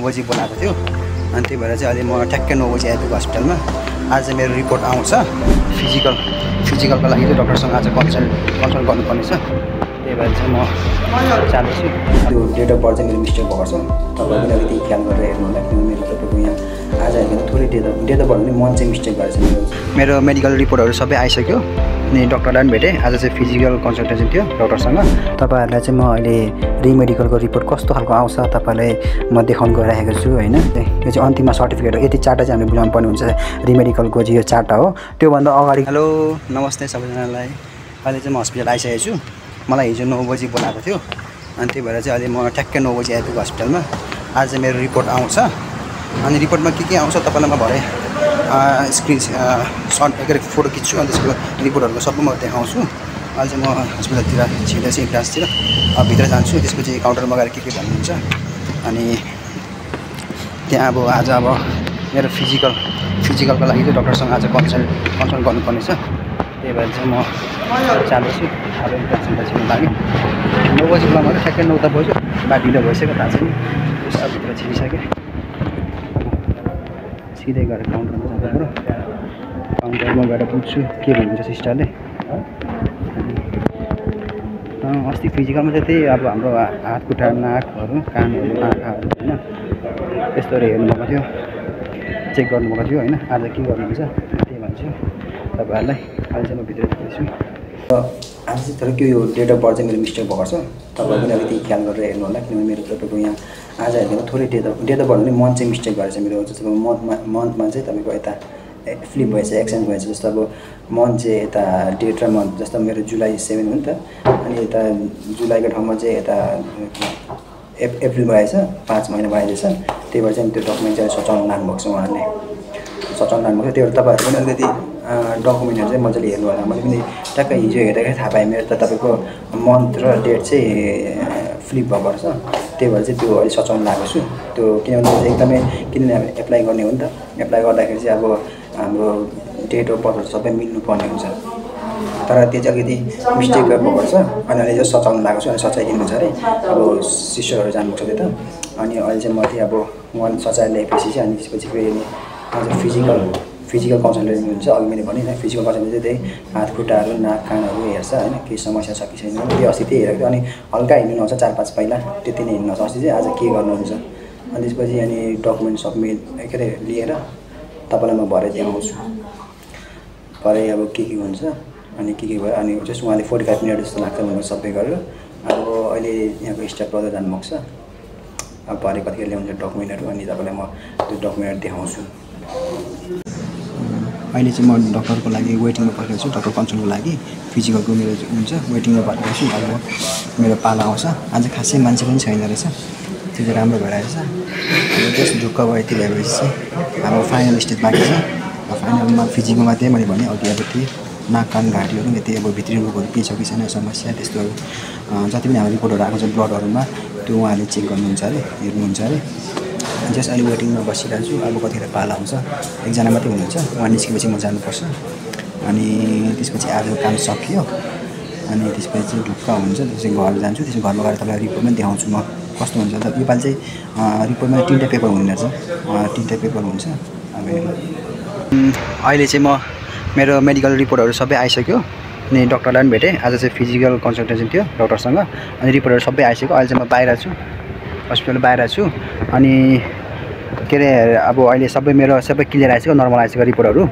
बजी बोलाएको थियो अनि त्यही भएर चाहिँ अहिले म ठ्याक्कै 9 बजी आइपुगेको हस्पिटलमा। आज चाहिँ मेरो रिपोर्ट आउँछ फिजिकलको लागि चाहिँ डक्टरसँग आज कन्सल्ट गर्नुपर्ने छ। त्यही भएर चाहिँ म जाँदैछु। त्यो डेट अफ बर्थ चाहिँ मेरो मिस्टेक भएको छ, तपाईँ पनि अलिकति ख्याल गरेर हेर्नु होला। किनभने मेरो तपाईँको यहाँ आज आएको थोरै डेट अफ बर्थ पनि मन चाहिँ मिस्टेक गरेछ। मेरो मेडिकल रिपोर्टहरू सबै आइसक्यो अनि डक्टरलाई पनि भेटेँ। आज चाहिँ फिजिकल कन्सल्टेसन थियो डक्टरसँग। तपाईँहरूलाई चाहिँ म अहिले रिमेडिकलको रिपोर्ट कस्तो खालको आउँछ तपाईँलाई म देखाउन गइरहेको छु होइन। यो चाहिँ अन्तिममा सर्टिफिकेट हो। यति चार्टा चाहिँ हामीले बुझाउनु पर्ने हुन्छ। रिमेडिकलको चाहिँ यो चार्टा हो। त्योभन्दा अगाडि हेलो नमस्ते सबैजनालाई। अहिले चाहिँ म हस्पिटल आइसकेको छु। मलाई हिजो 9 बजी बोलाएको थियो अनि त्यही भएर चाहिँ अहिले म ठ्याक्कै 9 बजी आइपुगेको हस्पिटलमा। आज चाहिँ मेरो रिपोर्ट आउँछ अनि रिपोर्टमा के आउँछ तपाईँलाई म भरे स्क्रिन सर्ट के फोटो खिच्छु अनि त्यसको रिपोर्टहरूको सबै म देखाउँछु। अहिले चाहिँ म हस्पिटलतिर छिर्दैछु इन्ट्रान्सतिर। भित्र जान्छु, त्यसपछि काउन्टरमा गएर के भन्नुहुन्छ अनि त्यहाँ आज मेरो फिजिकलको लागि चाहिँ डक्टरसँग आज कन्सल्ट गर्नुपर्ने छ। त्यही भएर चाहिँ म जाँदैछु। अब इन्ट्रान्समा छिर्नु लाग्यो। 9 बजी बोलाउनु मात्रै ठ्याक्कै 9 त बज्यो। बाटो ढिलो भइसक्यो थाहा छैन। अब भित्र छिरिसकेँ। सिधै गएर काउन्टरमा जाँदा पऱ्यो। काउन्टरमा गएर पुग्छु के भन्छ सिस्टरले। अस्ति फिजिकलमा चाहिँ त्यही हाम्रो हात खुट्टा नाकहरू कानहरू आँखाहरू होइन त्यस्तोहरू हेर्नुभएको थियो, चेक गर्नुभएको थियो होइन। आज के गर्नुहुन्छ त्यही भन्छु तपाईँहरूलाई। अहिले चाहिँ म भित्र जाँदैछु। आज चाहिँ तर यो डेट अफ बर्थ चाहिँ मेरो मिस्टेक भएको छ, तपाईँ पनि अलिकति ख्याल गरेर हेर्नु होला। किनभने मेरो तपाईँको यहाँ आज हेर्नु थोरै डेट अफ बर्थ पनि मन चाहिँ मिस्टेक गरेछ मेरो। जस्तो मन्थमा चाहिँ तपाईँको यता फ्लिप भएछ, एक्सचेन्ज भएछ। जस्तो अब मन्थ चाहिँ यता डेट र मन्थ जस्तो मेरो जुलाई 7 हो नि त, अनि यता जुलाईको ठाउँमा चाहिँ यता अप्रिल भएछ, 5 महिना भइरहेछ। त्यही भएर चाहिँ त्यो डकुमेन्ट चाहिँ सचाउन लानुभएको छ उहाँहरूले, सचाउन लानुभएको छ। त्यही भएर तपाईँहरू पनि अलिकति डकुमेन्टहरू चाहिँ मजाले हेर्नु होला। मैले पनि ट्याक्कै हिजो हेर्दाखेरि थाहा पाएँ मेरो त तपाईँको मन्थ र डेट चाहिँ फ्लिप भएको रहेछ। त्यही भएर चाहिँ त्यो अहिले सचाउन लागेको छु। त्यो किनभने एकदमै किनभने एप्लाई गर्ने हो नि त। एप्लाई गर्दाखेरि चाहिँ अब हाम्रो डेट अफ बर्थहरू सबै मिल्नुपर्ने हुन्छ, तर त्यो चाहिँ अलिकति मिस्टेक भएको रहेछ। अनि अहिले चाहिँ सचाउन लागेको छु। अनि सचाइदिनु छ अरे अब सिस्टरहरू जानुपर्छ त्यता। अनि अहिले चाहिँ म चाहिँ अब उहाँ सचाएर ल्याएपछि चाहिँ अनि त्यसपछि फेरि अझ फिजिकल कन्सल्टेसन हुन्छ। अघि मैले भने होइन फिजिकल कन्सल्टेसन चाहिँ त्यही हात खुट्टाहरू नाक कानहरू हेर्छ होइन, केही समस्या छ कि छैन। त्यो अस्ति त्यही हेरेको थियो। अनि हल्का हिँड्नु नआउँछ 4-5 पाइला, त्यति नै हिँड्नु आउँछ। अस्ति चाहिँ आज के गर्नुहुन्छ अनि त्यसपछि अनि डकुमेन्ट सब्मिट के अरे लिएर तपाईँलाई म भरे देखाउँछु। भरे अब के हुन्छ अनि के भयो। अनि जस्ट उहाँले 45 मिनट जस्तो लाग्छ भनेर सबै गरेर अब अहिले यहाँको स्टाफ ब्रदर जानुभएको छ। अब भरे कतिखेर ल्याउँछ डकुमेन्टहरू अनि तपाईँलाई म त्यो डकुमेन्टहरू देखाउँछु। अहिले चाहिँ म डक्टरको लागि वेटिङमा बसेको छु। डक्टर कन्सल्टको लागि फिजिकलको मेरो हुन्छ वेटिङमा बसेको छु। अब मेरो पाला आउँछ। आज खासै मान्छे पनि छैन रहेछ, त्यो चाहिँ राम्रो भइरहेछ। अब जस्ट ढुक्क भयो यति भएपछि चाहिँ हाम्रो फाइनल स्टेज बाँकी छ। फाइनलमा फिजिकलमा त्यही मैले भने अघि अब त्यही नाक कान घाँटीहरू यति अब भित्री रोगहरू के छ कि छैन समस्या त्यस्तोहरू जति पनि हाम्रो रिपोर्टहरू आएको छ ब्लडहरूमा त्यो उहाँले चेक गर्नुहुन्छ अरे, हेर्नुहुन्छ अरे। जस्ट अहिले वेटिङमा बसिरहेको छु। अब कतिखेर पाला आउँछ, एकजना मात्रै हुनुहुन्छ, उहाँ निस्केपछि म जानुपर्छ। अनि त्यसपछि आज काम सकियो अनि त्यसपछि चाहिँ ढुक्क हुन्छ। त्यसपछि घर जान्छु। त्यसपछि घरमा गएर तपाईँलाई रिपोर्ट पनि देखाउँछु म कस्तो हुन्छ। योपालि चाहिँ रिपोर्टमा 3टा पेपर हुने रहेछ, 3टा पेपर हुन्छ। अब अहिले चाहिँ म मेरो मेडिकल रिपोर्टहरू सबै आइसक्यो अनि डक्टरलाई पनि भेटेँ। आज चाहिँ फिजिकल कन्सल्टेसन थियो डक्टरसँग अनि रिपोर्टहरू सबै आइसक्यो। अहिले चाहिँ म बाहिर छु, हस्पिटल बाहिर छु। अनि के अरे अब अहिले मेरो सबै क्लियर आइसक्यो, नर्मल आइसक्यो रिपोर्टहरू।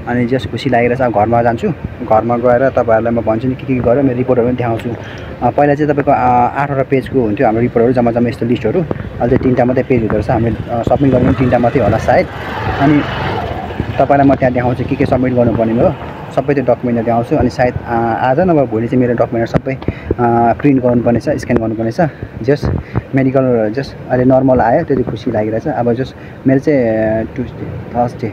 अनि जस्ट खुसी लागिरहेछ। घरमा जान्छु, घरमा गएर तपाईँहरूलाई म भन्छु नि के गरेँ, मेरो रिपोर्टहरू पनि देखाउँछु। पहिला चाहिँ तपाईँको 8वटा पेजको हुन्थ्यो हाम्रो रिपोर्टहरू जम्मा यस्तो लिस्टहरू। अहिले चाहिँ 3टा मात्रै पेज हुँदो रहेछ। हामीले सबमिट गर्ने 3टा मात्रै होला सायद। अनि तपाईँलाई म त्यहाँ देखाउँछु के सबमिट गर्नुपर्ने हो, सबै त्यो डकुमेन्टहरू देखाउँछु। अनि सायद आज नभए भोलि चाहिँ मेरो डकुमेन्टहरू सबै प्रिन्ट गर्नुपर्ने छ, स्क्यान गर्नुपर्ने छ। जस्ट मेडिकल जस्ट अहिले नर्मल आयो, त्यो चाहिँ खुसी लागिरहेछ। अब जस्ट मेरो चाहिँ ट्युसडे थर्सडे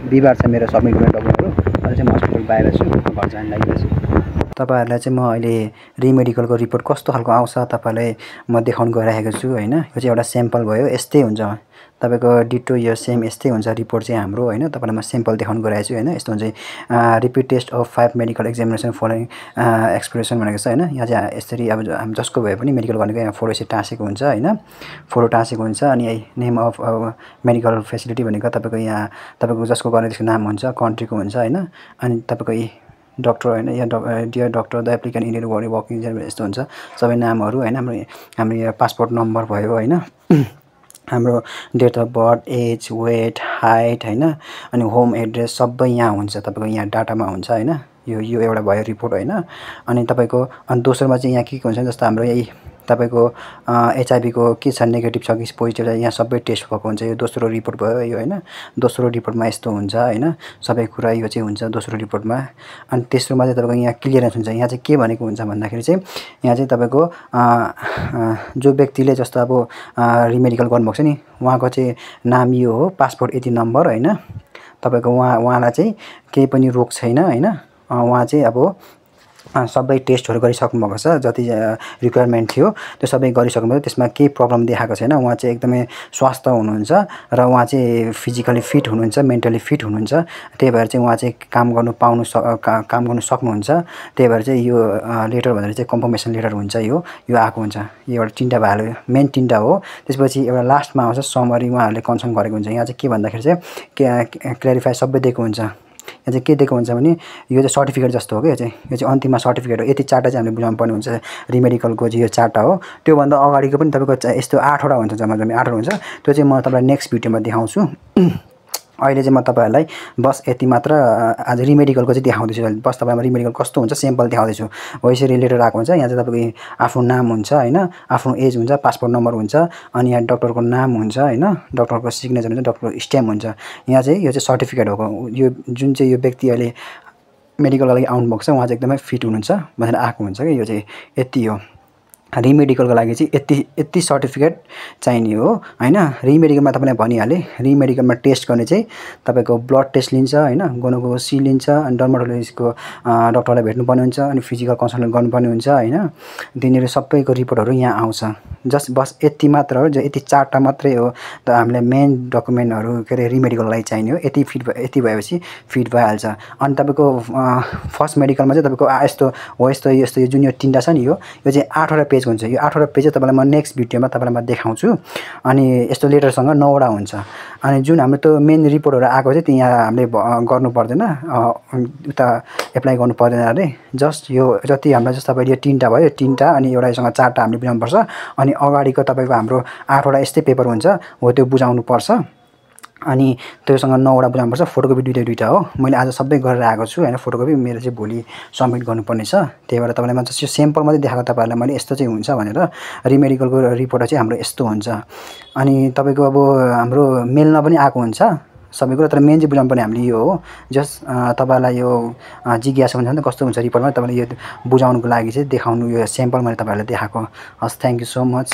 बिहिबार चाहिँ मेरो सबमिट गर्ने डकुमेन्टहरू। अहिले चाहिँ म हस्पिटल बाहिर छु, घर जान लागिरहेछु। तपाईहरुलाई चाहिँ म अहिले रिमेडिकलको रिपोर्ट कस्तो खालको आउँछ तपाईहरुलाई म देखाउन गइरहेको छु हैन। यो चाहिँ एउटा स्याम्पल भयो, यस्तै हुन्छ तपाईको डिटो यो सेम यस्तै हुन्छ रिपोर्ट चाहिँ हाम्रो हैन। तपाईलाई म स्याम्पल देखाउन गइरहेको छु हैन। यस्तो हुन्छ repeat test of 5 medical examination following expression भनेको छ हैन। यहाँ चाहिँ यसरी अब हामी जसको भए पनि मेडिकल गर्नेको यहाँ फोटो चाहिँ टाँसेको हुन्छ हैन, फोटो टाँसेको हुन्छ। अनि नेम अफ मेडिकल फेसिलिटी भनेको तपाईको यहाँ तपाईको जसको गर्ने त्यसको नाम हुन्छ, कन्ट्रीको हुन्छ हैन। अनि तपाईको डक्टर हैन, या dear doctor the applicant Indian working यस्तो हुन्छ सबै नामहरु हैन। हाम्रो यहाँ पासपोर्ट नम्बर भयो हैन, हाम्रो date of birth, age, weight, height हैन, अनि होम एड्रेस सबै यहाँ हुन्छ तपाईको यहाँ डाटामा हुन्छ हैन। यो एउटा भयो रिपोर्ट हैन। अनि तपाईको अनि दोस्रोमा चाहिँ यहाँ के हुन्छ जस्तो हाम्रो यही तपाईको एचआईभी को के छ, नेगेटिभ छ कि पोजिटिभ छ, यहाँ सबै टेस्ट भएको हुन्छ। यो दोस्रो रिपोर्ट भयो यो हैन। दोस्रो रिपोर्टमा यस्तो हुन्छ हैन, सबै कुरा यो चाहिँ हुन्छ दोस्रो रिपोर्टमा। अनि तेस्रोमा चाहिँ तपाईको यहाँ क्लियरेन्स हुन्छ। यहाँ चाहिँ के भनेको हुन्छ भन्दाखेरि चाहिँ यहाँ चाहिँ तपाईको जो व्यक्तिले जस्तो अब रिमेडिकल गर्नुभएको छ नि उहाँको चाहिँ नाम यो हो, पासपोर्ट यति नम्बर हैन। तपाईको उहाँलाई चाहिँ केही पनि रोग छैन हैन। उहाँ चाहिँ अब सबै टेस्टहरु गरिसक्नु भएको छ, जति रिक्वायरमेन्ट थियो त्यो सबै गरिसक्नु भयो। त्यसमा केही प्रब्लम देखाएको छैन। उहाँ चाहिँ एकदमै स्वस्थ हुनुहुन्छ र उहाँ चाहिँ फिजिकली फिट हुनुहुन्छ, मेन्टली फिट हुनुहुन्छ। त्यही भएर चाहिँ उहाँ चाहिँ काम गर्नु सक्नुहुन्छ। त्यही भएर चाहिँ यो लेटर भनेर चाहिँ कन्फर्मेसन लेटर हुन्छ। यो आएको हुन्छ। यो एउटा तीनटा भ्यालु मेन तीनटा हो। त्यसपछि एउटा लास्टमा आउँछ समरी, उहाँहरूले कन्सर्न गरेको हुन्छ। यहाँ चाहिँ के भन्दाखेरि चाहिँ क्ल्यारिफाई सबै दिएको हुन्छ। यहाँ चाहिँ के दिएको हुन्छ भने यो चाहिँ सर्टिफिकेट जस्तो हो कि यो चाहिँ अन्तिममा सर्टिफिकेट हो। यति चारवटा चाहिँ हामीले बुझाउनु पर्ने हुन्छ। रिमेडिकलको चाहिँ यो चारवटा हो। त्योभन्दा अगाडिको पनि तपाईको यस्तो 8वटा हुन्छ, जम्मा 8वटा हुन्छ। त्यो चाहिँ म तपाईलाई नेक्स्ट भिडियोमा देखाउँछु। अहिले चाहिँ म तपाईहरुलाई बस यति मात्र आज रिमेडिकलको चाहिँ देखाउँदैछु। बस तपाईलाई रिमेडिकल कस्तो हुन्छ स्याम्पल देखाउँदैछु। हो यसरी लेटर आएको हुन्छ। यहाँ चाहिँ तपाईको आफ्नो नाम हुन्छ हैन, आफ्नो एज हुन्छ, पासपोर्ट नम्बर हुन्छ, अनि यहाँ डाक्टरको नाम हुन्छ हैन, डाक्टरको सिग्नेचर हुन्छ, डाक्टरको स्ट्याम्प हुन्छ। यहाँ चाहिँ यो चाहिँ सर्टिफिकेट हो। यो जुन चाहिँ यो व्यक्ति अहिले मेडिकलको लागि आउनु भएको छ उहाँ चाहिँ एकदमै फिट हुनुहुन्छ भनेर आएको हुन्छ कि यो चाहिँ यति हो। रिमेडिकलको लागि चाहिँ यति सर्टिफिकेट चाहिने हो हैन। रिमेडिकलमा तपाईलाई भनिहाले, रिमेडिकलमा टेस्ट गर्ने चाहिँ तपाईको ब्लड टेस्ट लिन्छ हैन, गोनोकोसी लिन्छ, अनि डर्माटोलोजिस्टको डाक्टरलाई भेट्नुपर्ने हुन्छ, अनि फिजिकल कन्सल्ट गर्नुपर्ने हुन्छ हैन। दिनेर सबैको रिपोर्टहरु यहाँ आउँछ। बस यति मात्र हो, यति चारवटा मात्रै हो त हामीलाई मेन डकुमेन्टहरु के रे रिमेडिकलको लागि चाहिने हो। यति भएपछि फिट भइहाल्छ। अनि तपाईको फर्स्ट मेडिकलमा चाहिँ तपाईको यस्तो यो जुन यो तीनटा छ नि यो चाहिँ 8वटा पेज हुन्छ। यो 8वटा पेज चाहिँ तपाईलाई म नेक्स्ट भिडियोमा तपाईलाई म देखाउँछु। अनि यस्तो लेटरसँग 9वटा हुन्छ। अनि जुन हाम्रो त्यो मेन रिपोर्टहरु आएको चाहिँ त्यहाँ हामीले गर्नु पर्दैन, उता एप्लाई गर्नु पर्दैन अरे। जस्ट यो जति हामीलाई जस्तो तपाईले यो तीनटा भयो, तीनटा अनि एउटा यससँग चारवटा हामीले बुझाउनु पर्छ। अनि अगाडिको तपाईको हाम्रो 8वटा यस्तै पेपर हुन्छ हो, त्यो बुझाउनु पर्छ। अनि त्योसँग 9वटा बुझाउनु पर्छ। फोटोकपी दुईटा हो। मैले आज सबै गरेर आएको छु हैन। फोटोकपी मेरो चाहिँ भोलि सबमिट गर्नुपर्ने छ। त्यही भएर तपाईलाई म जस्ट यो स्याम्पल मात्रै देखाएको तपाईहरुलाई मैले यस्तो चाहिँ हुन्छ भनेर। रिमेडिकलको रिपोर्ट चाहिँ हाम्रो यस्तो हुन्छ। अनि तपाईको अब हाम्रो मेलमा पनि आएको हुन्छ सबै कुरा, तर मेन चाहिँ बुझाउनु पर्ने हामीले यो हो। जस्ट तपाईलाई यो जिज्ञासा हुन्छ नि त कस्तो हुन्छ रिपोर्टमा, तपाईलाई यो बुझाउनुको लागि चाहिँ देखाउनु, यो स्याम्पल मैले तपाईहरुलाई देखाएको। हस्, थ्यांक यू सो मच।